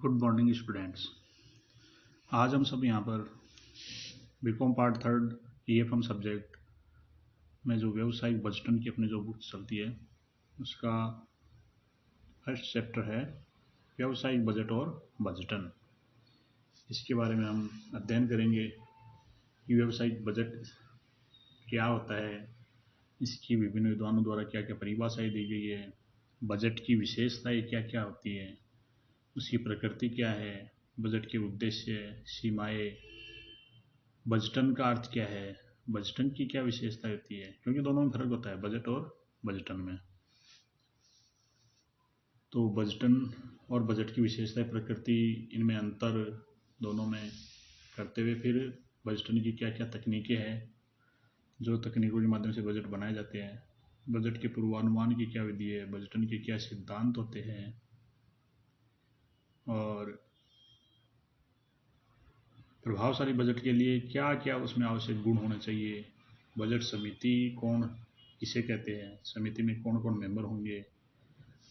Good morning students. आज हम सब यहाँ पर BCom part third EFM subject में जो व्यावसायिक बजटन की अपनी जो बुक चलती है उसका फर्स्ट चैप्टर है व्यावसायिक बजट और बजटन। इसके बारे में हम अध्ययन करेंगे कि व्यावसायिक बजट क्या होता है, इसकी विभिन्न विद्वानों द्वारा क्या क्या परिभाषाएं दी गई है, बजट की विशेषताएं क्या क्या होती है, उसकी प्रकृति क्या है, बजट के उद्देश्य, सीमाएं, बजटन का अर्थ क्या है, बजटन की क्या विशेषता होती है, क्योंकि दोनों में फर्क होता है बजट और बजटन में। तो बजटन और बजट की विशेषता, प्रकृति, इनमें अंतर दोनों में करते हुए फिर बजटन की क्या क्या तकनीकें हैं, जो तकनीकों के माध्यम से बजट बनाए जाते हैं, बजट के पूर्वानुमान की क्या विधि है, बजटन के क्या सिद्धांत होते हैं, और प्रभावशाली बजट के लिए क्या क्या उसमें आवश्यक गुण होने चाहिए, बजट समिति कौन किसे कहते हैं, समिति में कौन कौन मेंबर होंगे,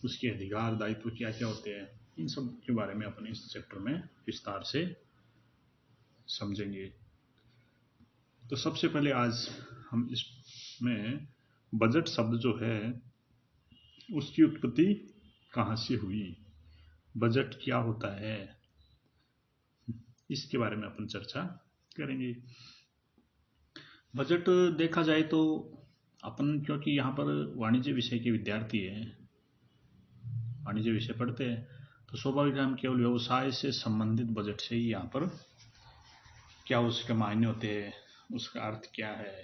उसके अधिकार दायित्व क्या क्या होते हैं, इन सब के बारे में अपने इस चैप्टर में विस्तार से समझेंगे। तो सबसे पहले आज हम इसमें बजट शब्द जो है उसकी उत्पत्ति कहाँ से हुई, बजट क्या होता है, इसके बारे में अपन चर्चा करेंगे। बजट देखा जाए तो अपन, क्योंकि यहाँ पर वाणिज्य विषय के विद्यार्थी हैं, वाणिज्य विषय पढ़ते हैं, तो स्वाभाविक हम केवल व्यवसाय से संबंधित बजट से ही यहाँ पर क्या उसके मायने होते हैं, उसका अर्थ क्या है,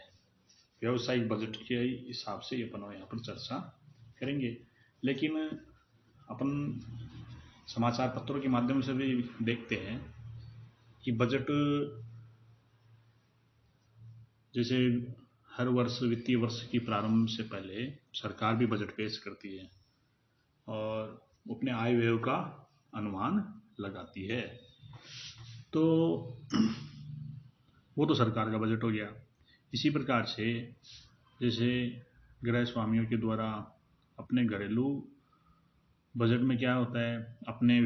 व्यवसायिक बजट के हिसाब से अपन यहाँ पर चर्चा करेंगे। लेकिन अपन समाचार पत्रों के माध्यम से भी देखते हैं कि बजट जैसे हर वर्ष वित्तीय वर्ष की प्रारंभ से पहले सरकार भी बजट पेश करती है और अपने आय व्यय का अनुमान लगाती है। तो वो तो सरकार का बजट हो गया। इसी प्रकार से जैसे गृह स्वामियों के द्वारा अपने घरेलू बजट में क्या होता है, अपने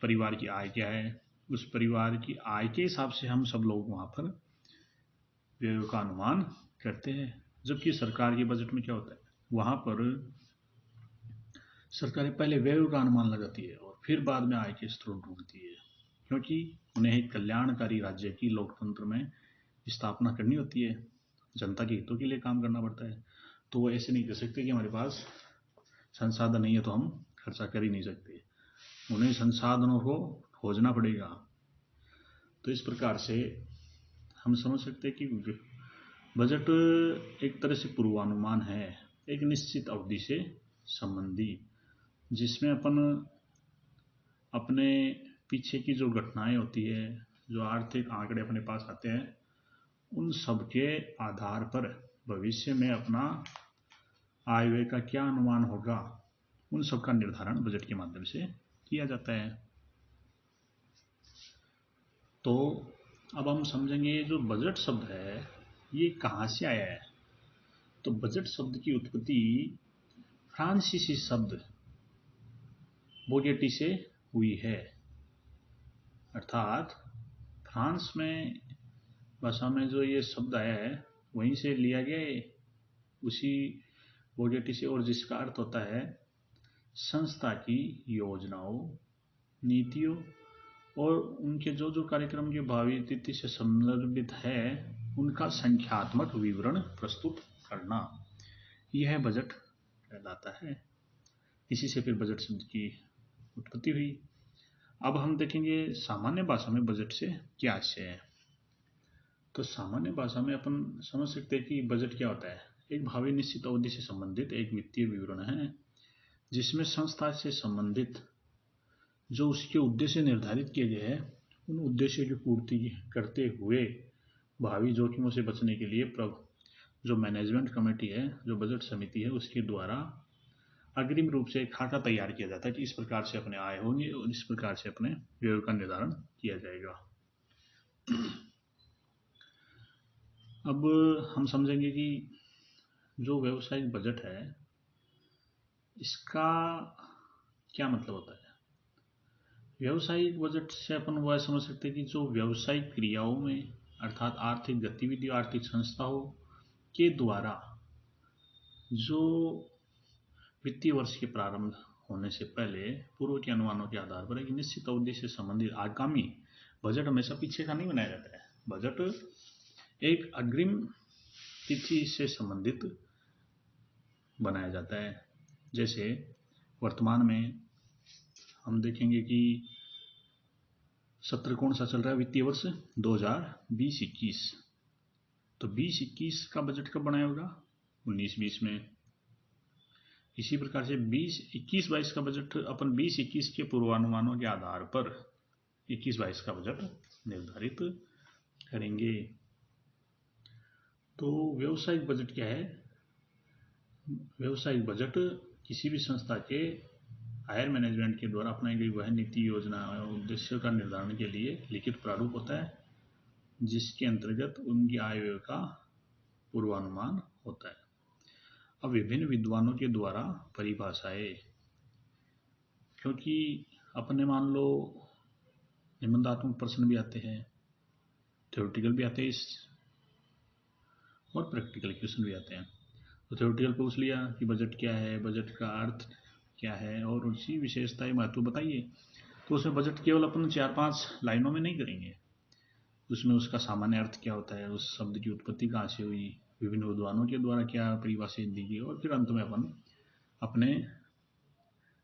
परिवार की आय क्या है, उस परिवार की आय के हिसाब से हम सब लोग वहाँ पर व्यय का अनुमान करते हैं। जबकि सरकार के बजट में क्या होता है, वहाँ पर सरकारें पहले व्यय का अनुमान लगाती है और फिर बाद में आय के स्रोत ढूंढती है, क्योंकि उन्हें एक कल्याणकारी राज्य की लोकतंत्र में स्थापना करनी होती है, जनता के हितों के लिए काम करना पड़ता है। तो वो ऐसे नहीं कर सकते कि हमारे पास संसाधन नहीं है तो हम खर्चा कर ही नहीं सकते, उन्हें संसाधनों को खोजना पड़ेगा। तो इस प्रकार से हम समझ सकते हैं कि बजट एक तरह से पूर्वानुमान है, एक निश्चित अवधि से संबंधी, जिसमें अपन अपने पीछे की जो घटनाएं होती है, जो आर्थिक आंकड़े अपने पास आते हैं, उन सब के आधार पर भविष्य में अपना आय व्यय का क्या अनुमान होगा, उन सब का निर्धारण बजट के माध्यम से किया जाता है। तो अब हम समझेंगे जो बजट शब्द है ये कहाँ से आया है। तो बजट शब्द की उत्पत्ति फ्रांसीसी शब्द बोगेटी से हुई है, अर्थात फ्रांस में भाषा में जो ये शब्द आया है वहीं से लिया गया है, उसी बोगेटी से, और जिसका अर्थ होता है संस्था की योजनाओं, नीतियों और उनके जो जो कार्यक्रम के भावी तिथि से संदर्भित है उनका संख्यात्मक विवरण प्रस्तुत करना, यह बजट कहलाता है। इसी से फिर बजट शब्द की उत्पत्ति हुई। अब हम देखेंगे सामान्य भाषा में बजट से क्या आशय है। तो सामान्य भाषा में अपन समझ सकते हैं कि बजट क्या होता है, एक भावी निश्चित अवधि से संबंधित एक वित्तीय विवरण है जिसमें संस्था से संबंधित जो उसके उद्देश्य निर्धारित किए गए हैं उन उद्देश्यों की पूर्ति करते हुए भावी जोखिमों से बचने के लिए जो मैनेजमेंट कमेटी है, जो बजट समिति है, उसके द्वारा अग्रिम रूप से एक खाका तैयार किया जाता है कि इस प्रकार से अपने आय होंगे और इस प्रकार से अपने व्यय का निर्धारण किया जाएगा। अब हम समझेंगे कि जो व्यावसायिक बजट है इसका क्या मतलब होता है। व्यावसायिक बजट से अपन वह समझ सकते हैं कि जो व्यावसायिक क्रियाओं में अर्थात आर्थिक गतिविधि आर्थिक संस्थाओं के द्वारा जो वित्तीय वर्ष के प्रारंभ होने से पहले पूर्व के अनुमानों के आधार पर एक निश्चित अवधि से संबंधित आगामी बजट हमेशा पीछे का नहीं बनाया जाता है। बजट एक अग्रिम तिथि से संबंधित बनाया जाता है। जैसे वर्तमान में हम देखेंगे कि सत्र कौन सा चल रहा है, वित्तीय वर्ष 2020-21। तो 20-21 का बजट कब बनाया होगा, 19-20 में। इसी प्रकार से 20-21-22 का बजट अपन 20-21 के पूर्वानुमानों के आधार पर 21-22 का बजट निर्धारित करेंगे। तो व्यावसायिक बजट क्या है? व्यावसायिक बजट किसी भी संस्था के हायर मैनेजमेंट के द्वारा अपनाई गई वह नीति योजना और उद्देश्यों का निर्धारण के लिए लिखित प्रारूप होता है, जिसके अंतर्गत उनकी आय व्यय का पूर्वानुमान होता है। अब विभिन्न विद्वानों के द्वारा परिभाषाएं, क्योंकि अपने मान लो निबंधात्मक प्रश्न भी आते हैं, थ्योरेटिकल भी आते हैं और प्रैक्टिकल क्वेश्चन भी आते हैं। तो थ्योरेटिकल पूछ लिया कि बजट क्या है, बजट का अर्थ क्या है और उसी विशेषताएं महत्व बताइए। तो उसमें बजट केवल अपन 4-5 लाइनों में नहीं करेंगे, उसमें उसका सामान्य अर्थ क्या होता है, उस शब्द की उत्पत्ति कहाँ से हुई, विभिन्न विद्वानों के द्वारा क्या परिभाषा दी गई, और फिर अंत में अपन अपने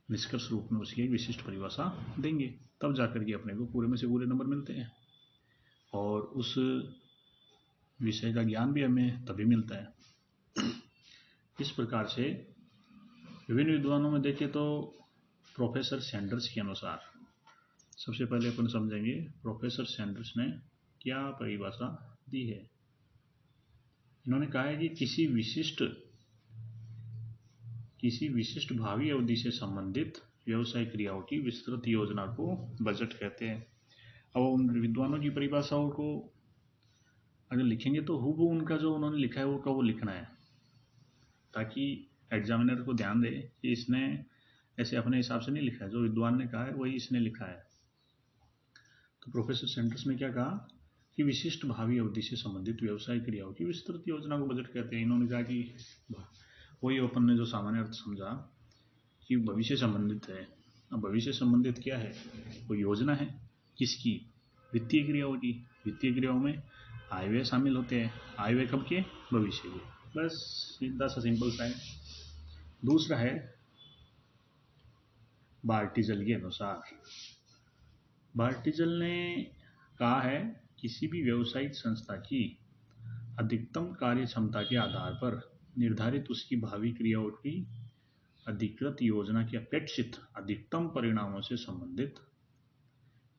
निष्कर्ष रूप में उसकी एक विशिष्ट परिभाषा देंगे। तब जाकर के अपने को पूरे में से पूरे नंबर मिलते हैं और उस विषय का ज्ञान भी हमें तभी मिलता है। इस प्रकार से विभिन्न विद्वानों में देखें तो प्रोफेसर सैंडर्स के अनुसार सबसे पहले अपन समझेंगे प्रोफेसर सैंडर्स ने क्या परिभाषा दी है। इन्होंने कहा है कि किसी विशिष्ट भावी अवधि से संबंधित व्यवसायिक क्रियाओं की विस्तृत योजना को बजट कहते हैं। अब उन विद्वानों की परिभाषाओं को अगर लिखेंगे तो हूबहू उनका जो उन्होंने लिखा है वो लिखना है, ताकि एग्जामिनर को ध्यान दे कि इसने ऐसे अपने हिसाब से नहीं लिखा है, जो विद्वान ने कहा है वही इसने लिखा है। तो प्रोफेसर सैंडर्स ने क्या कहा कि विशिष्ट भावी अवधि से संबंधित व्यवसायिक क्रियाओं की विस्तृत योजना को बजट कहते हैं। इन्होंने कहा कि वही अपन ने जो सामान्य अर्थ समझा कि भविष्य संबंधित है। अब भविष्य संबंधित क्या है, वो योजना है किसकी, वित्तीय क्रियाओं की। वित्तीय क्रियाओं में आय व्यय शामिल होते हैं। आय व्यय कब के, भविष्य के। बस सीधा सा सिंपल सा है। दूसरा है बार्टिजल के अनुसार, बार्टिजल ने कहा है किसी भी व्यावसायिक संस्था की अधिकतम कार्य क्षमता के आधार पर निर्धारित उसकी भावी क्रियाओं की अधिकृत योजना के अपेक्षित अधिकतम परिणामों से संबंधित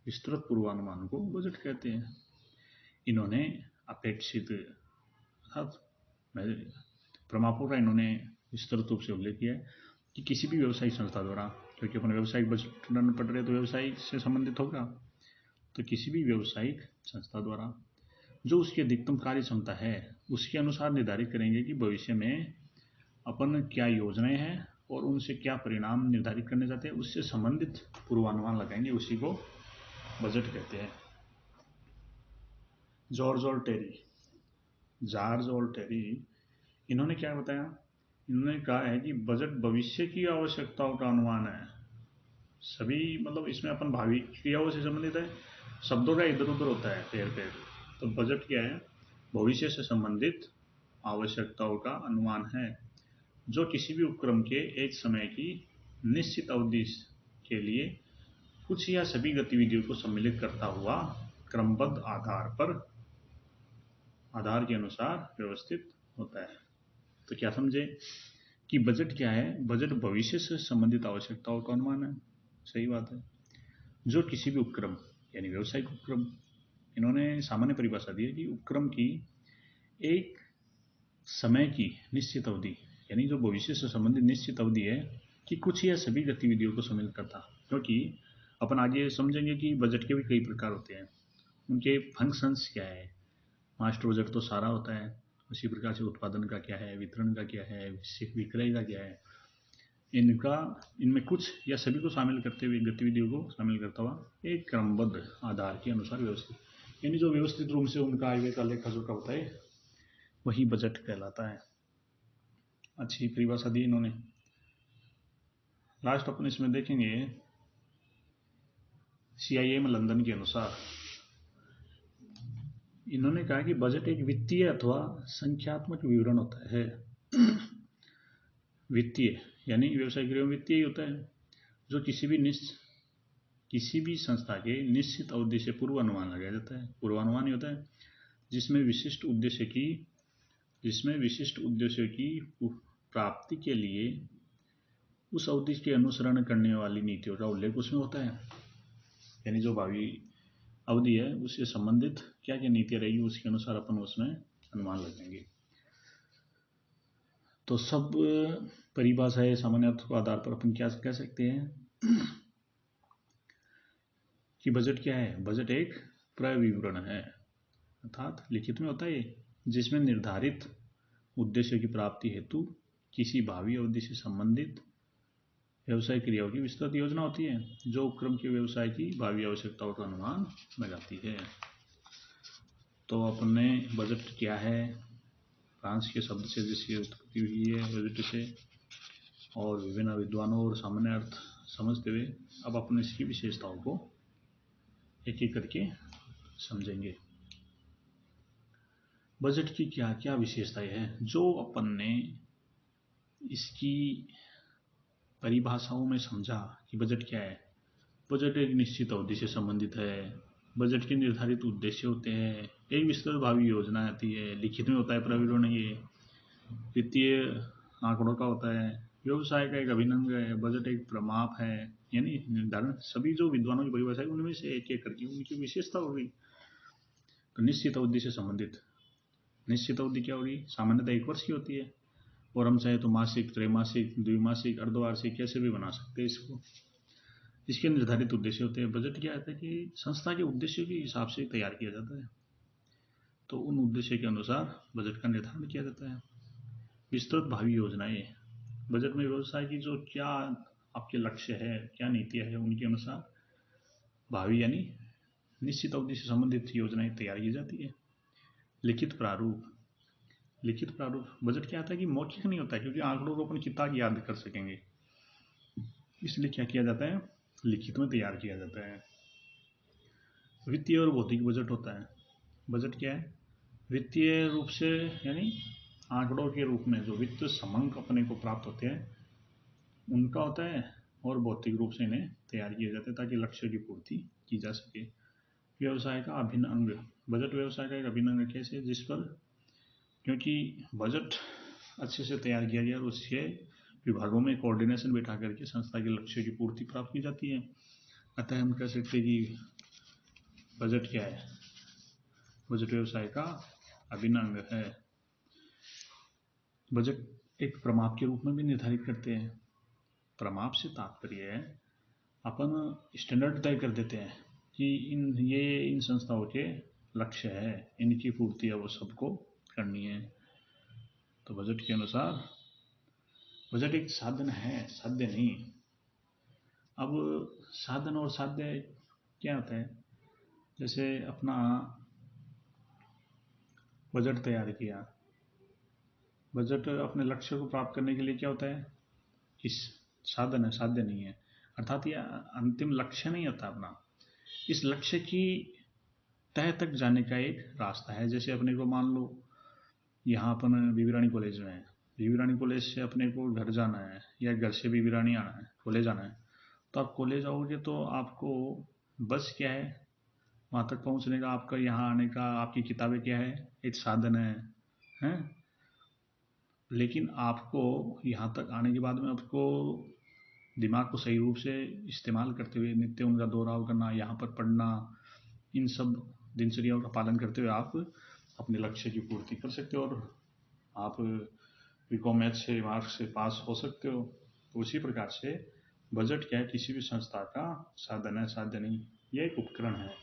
विस्तृत पूर्वानुमान को बजट कहते हैं। इन्होंने अपेक्षित अर्थात प्रमापों का इन्होंने विस्तृत रूप से उल्लेख किया है कि किसी भी व्यवसायिक संस्था द्वारा, क्योंकि अपन व्यवसायिक बजट पढ़ रहे तो व्यवसाय से संबंधित होगा, तो किसी भी व्यवसायिक संस्था द्वारा जो उसकी अधिकतम कार्य क्षमता है उसके अनुसार निर्धारित करेंगे कि भविष्य में अपन क्या योजनाएं हैं और उनसे क्या परिणाम निर्धारित करने चाहते हैं, उससे संबंधित पूर्वानुमान लगाएंगे, उसी को बजट कहते हैं। जॉर्ज और टेरी इन्होंने क्या बताया, इन्होंने कहा है कि बजट भविष्य की आवश्यकताओं का अनुमान है। सभी मतलब इसमें अपन भावी क्रियाओं से संबंधित है, शब्दों का इधर उधर होता है पेड़ तो बजट क्या है, भविष्य से संबंधित आवश्यकताओं का अनुमान है जो किसी भी उपक्रम के एक समय की निश्चित अवधि के लिए कुछ या सभी गतिविधियों को सम्मिलित करता हुआ क्रमबद्ध आधार के अनुसार व्यवस्थित होता है। तो क्या समझे कि बजट क्या है, बजट भविष्य से संबंधित आवश्यकताओं का अनुमान है। सही बात है। जो किसी भी उपक्रम यानी व्यवसायिक उपक्रम, इन्होंने सामान्य परिभाषा दी है कि उपक्रम की एक समय की निश्चित अवधि, यानी जो भविष्य से संबंधित निश्चित अवधि है कि कुछ या सभी गतिविधियों को सम्मिलित करता। क्योंकि अपन आगे समझेंगे कि बजट के भी कई प्रकार होते हैं, उनके फंक्शंस क्या है। मास्टर बजट तो सारा होता है, उसी प्रकार से उत्पादन का क्या है, वितरण का क्या है, विक्रय का क्या है, इनमें कुछ या सभी को शामिल करते हुए गतिविधियों को शामिल करता हुआ एक क्रमबद्ध आधार के अनुसार व्यवस्थित, यानी जो व्यवस्थित रूप से उनका आय व्यय का लेखा जोखा होता है वही बजट कहलाता है। अच्छी परिभाषा दी इन्होंने। लास्ट अपन इसमें देखेंगे CIM लंदन के अनुसार इन्होंने कहा कि बजट एक वित्तीय अथवा संख्यात्मक विवरण होता है। वित्तीय यानी व्यवसायिक क्रिया वित्तीय होता है, जो किसी भी संस्था के निश्चित अवधि से पूर्व अनुमान लगाया जाता है। पूर्वानुमान ही होता है जिसमें विशिष्ट उद्देश्य की प्राप्ति के लिए उस अवधि के अनुसरण करने वाली नीतियों का उल्लेख उसमें होता है। यानी जो भावी अवधि है उससे संबंधित क्या क्या नीतियाँ रहेगी उसके अनुसार अपन उसमें अनुमान लगाएंगे। तो सब परिभाषाएं सामान्य अर्थ के आधार पर अपन क्या कह सकते हैं कि बजट क्या है। बजट एक प्रविवरण है, अर्थात लिखित में होता है जिसमें निर्धारित उद्देश्य की प्राप्ति हेतु किसी भावी अवधि से संबंधित व्यवसाय क्रियाओं की विस्तृत योजना होती है, जो उपक्रम के व्यवसाय की भावी आवश्यकताओं का अनुमान लगाती है। तो अपने बजट क्या है, फ्रांस के शब्द से जिसकी उत्पत्ति हुई है बजट से, और विभिन्न विद्वानों और सामान्य अर्थ समझते हुए अब अपने इसकी विशेषताओं को एक एक करके समझेंगे। बजट की क्या क्या विशेषताएं हैं जो अपन ने इसकी परिभाषाओं में समझा कि बजट क्या है। बजट एक निश्चित अवधि से संबंधित है, बजट के निर्धारित उद्देश्य होते हैं, एक विस्तृत भावी योजना आती है, लिखित में होता है प्रविवरण, ये वित्तीय आंकड़ों का होता है, व्यवसाय का एक अभिन्न अंग है, बजट एक प्रमाप है, यानी निर्धारण। सभी जो विद्वानों की परिभाषा है उनमें से एक एक करके उनकी विशेषता होगी। तो निश्चित अवधि से संबंधित, निश्चित अवधि क्या होगी, सामान्यतः एक वर्ष की होती है, और हम चाहे तो मासिक, त्रैमासिक, द्विमासिक, अर्धवार्षिक कैसे भी बना सकते हैं इसको। इसके निर्धारित उद्देश्य होते हैं। बजट क्या होता है कि संस्था के उद्देश्य के हिसाब से तैयार किया जाता है, तो उन उद्देश्य के अनुसार बजट का निर्धारण किया जाता है। विस्तृत भावी योजनाएं, बजट में व्यवसाय की जो क्या आपके लक्ष्य है, क्या नीतियां है, उनके अनुसार भावी यानी निश्चित अवधि से संबंधित योजनाएं तैयार की जाती है। लिखित प्रारूप, लिखित प्रारूप बजट क्या आता है कि मौखिक नहीं होता है, क्योंकि आंकड़ों को अपन कितना याद कर सकेंगे, इसलिए क्या किया जाता है, लिखित में तैयार किया जाता है। वित्तीय और भौतिक बजट होता है। बजट क्या है, वित्तीय रूप से यानी आंकड़ों के रूप में जो वित्त समंक अपने को प्राप्त होते हैं उनका होता है, और भौतिक रूप से इन्हें तैयार किया जाता है ताकि लक्ष्य की पूर्ति की जा सके। व्यवसाय का अभिन्न अंग, बजट व्यवसाय का एक अभिन्न अंग कैसे, जिस पर क्योंकि बजट अच्छे से तैयार किया गया और उसके विभागों में कोऑर्डिनेशन बैठा करके संस्था के लक्ष्य की पूर्ति प्राप्त की जाती है। अतः हम कह सकते हैं कि बजट क्या है, बजट व्यवसाय का अभिन्न अंग है। बजट एक प्रमाप के रूप में भी निर्धारित करते हैं। प्रमाप से तात्पर्य है अपन स्टैंडर्ड तय कर देते हैं कि इन संस्थाओं के लक्ष्य है, इनकी पूर्ति अब सबको करनी है। तो बजट के अनुसार बजट एक साधन है, साध्य नहीं। अब साधन और साध्य क्या होता है, जैसे अपना बजट तैयार किया, बजट अपने लक्ष्य को प्राप्त करने के लिए क्या होता है, इस साधन है, साध्य नहीं है। अर्थात यह अंतिम लक्ष्य नहीं होता अपना, इस लक्ष्य की तह तक जाने का एक रास्ता है। जैसे अपने को मान लो यहाँ अपन बीबी रानी कॉलेज में है, बीबी रानी कॉलेज से अपने को घर जाना है या घर से बीबी रानी आना है, कॉलेज आना है, तो आप कॉलेज आओगे तो आपको बस क्या है वहाँ तक पहुँचने का, आपका यहाँ आने का, आपकी किताबें क्या है, एक साधन है? लेकिन आपको यहाँ तक आने के बाद में आपको दिमाग को सही रूप से इस्तेमाल करते हुए नित्य उनका दोहराव करना, यहाँ पर पढ़ना, इन सब दिनचर्याओं का पालन करते हुए आप अपने लक्ष्य की पूर्ति कर सकते हो और आप बीकॉम मैथ से मार्क्स से पास हो सकते हो। तो उसी प्रकार से बजट क्या है, किसी भी संस्था का साधन है, साध्य नहीं। यह एक उपकरण है।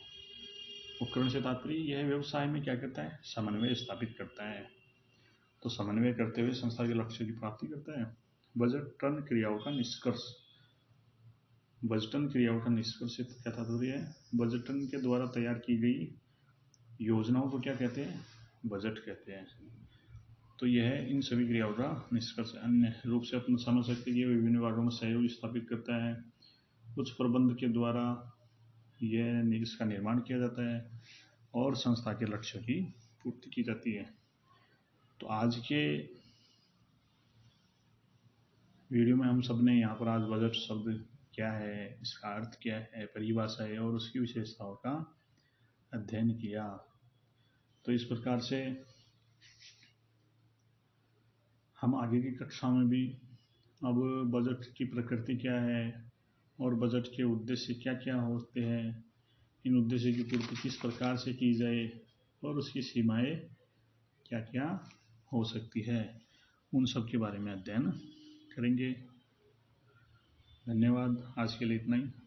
उपकरण से तात्पर्य यह व्यवसाय में क्या करता है, समन्वय स्थापित करता है। तो समन्वय करते हुए संस्था के लक्ष्य की प्राप्ति करता है। बजटन क्रियाओं का निष्कर्ष। बजटन क्रियाओं का निष्कर्ष क्या तात्पर्य है? बजटन के द्वारा तैयार की गई योजनाओं को क्या कहते हैं? बजट कहते हैं। तो यह इन सभी क्रियाओं का निष्कर्ष है। अन्य रूप से अपन समझ सकते हैं कि विभिन्न विभागों में सहयोग स्थापित करता है। कुछ प्रबंध के द्वारा यह इसका निर्माण किया जाता है और संस्था के लक्ष्यों की पूर्ति की जाती है। तो आज के वीडियो में हम सब ने यहाँ पर आज बजट शब्द क्या है, इसका अर्थ क्या है, परिभाषा है और उसकी विशेषताओं का अध्ययन किया। तो इस प्रकार से हम आगे की कक्षा में भी अब बजट की प्रकृति क्या है और बजट के उद्देश्य क्या क्या होते हैं, इन उद्देश्य की पूर्ति किस प्रकार से की जाए और उसकी सीमाएं क्या क्या हो सकती है, उन सब के बारे में अध्ययन करेंगे। धन्यवाद। आज के लिए इतना ही।